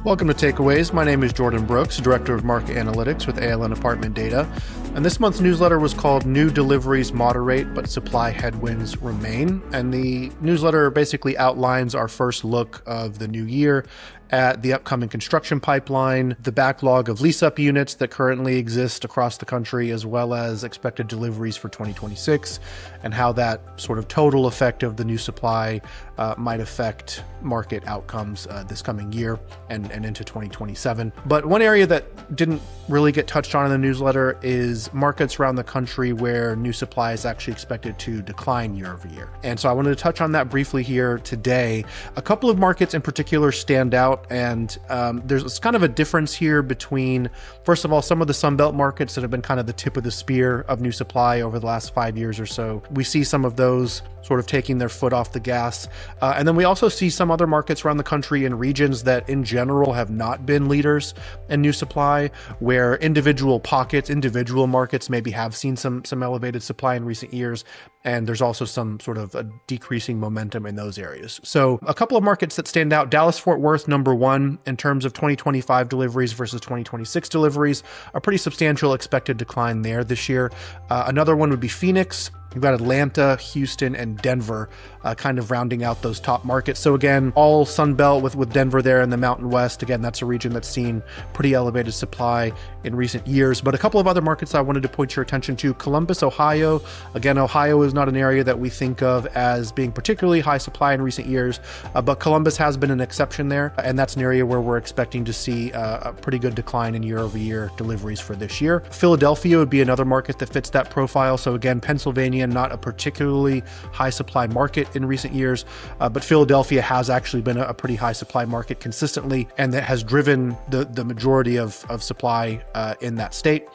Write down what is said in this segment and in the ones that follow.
Welcome to Takeaways. My name is Jordan Brooks, Director of Market Analytics with ALN Apartment Data. And this month's newsletter was called New Deliveries Moderate, but Supply Headwinds Remain. And the newsletter basically outlines our first look of the new year at the upcoming construction pipeline, the backlog of lease-up units that currently exist across the country, as well as expected deliveries for 2026, and how that sort of total effect of the new supply might affect market outcomes this coming year and into 2027. But one area that didn't really get touched on in the newsletter is markets around the country where new supply is actually expected to decline year over year. And so I wanted to touch on that briefly here today. A couple of markets in particular stand out, and there's kind of a difference here between, first of all, some of the Sunbelt markets that have been kind of the tip of the spear of new supply over the last 5 years or so. We see some of those sort of taking their foot off the gas. And then we also see some other markets around the country in regions that in general have not been leaders in new supply, where individual pockets, individual markets maybe have seen some elevated supply in recent years. And there's also some sort of a decreasing momentum in those areas. So a couple of markets that stand out: Dallas-Fort Worth, number one, in terms of 2025 deliveries versus 2026 deliveries, a pretty substantial expected decline there this year. Another one would be Phoenix. You've got Atlanta, Houston, and Denver kind of rounding out those top markets. So again, all Sunbelt with Denver there in the Mountain West. Again, that's a region that's seen pretty elevated supply in recent years. But a couple of other markets I wanted to point your attention to: Columbus, Ohio. Again, Ohio is not an area that we think of as being particularly high supply in recent years, but Columbus has been an exception there. And that's an area where we're expecting to see a pretty good decline in year-over-year deliveries for this year. Philadelphia would be another market that fits that profile. So again, Pennsylvania, not a particularly high supply market in recent years, but Philadelphia has actually been a pretty high supply market consistently, and that has driven the majority of supply in that state.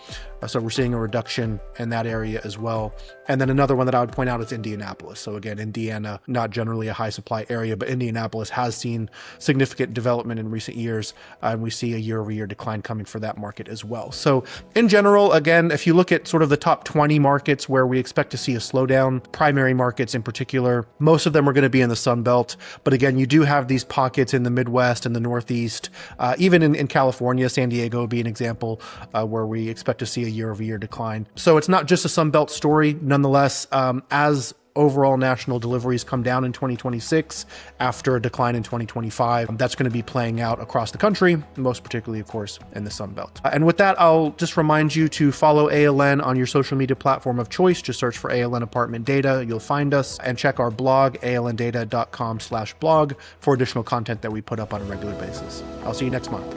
So we're seeing a reduction in that area as well. And then another one that I would point out is Indianapolis. So again, Indiana, not generally a high supply area, but Indianapolis has seen significant development in recent years. And we see a year-over-year decline coming for that market as well. So in general, again, if you look at sort of the top 20 markets where we expect to see a slowdown, primary markets in particular, most of them are going to be in the Sun Belt. But again, you do have these pockets in the Midwest and the Northeast, even in California. San Diego would be an example where we expect to see a year-over-year decline. So it's not just a Sunbelt story. Nonetheless, as overall national deliveries come down in 2026 after a decline in 2025, that's going to be playing out across the country, most particularly, of course, in the Sun Belt. And with that, I'll just remind you to follow ALN on your social media platform of choice. Just search for ALN Apartment Data. You'll find us, and check our blog, alndata.com/blog, for additional content that we put up on a regular basis. I'll see you next month.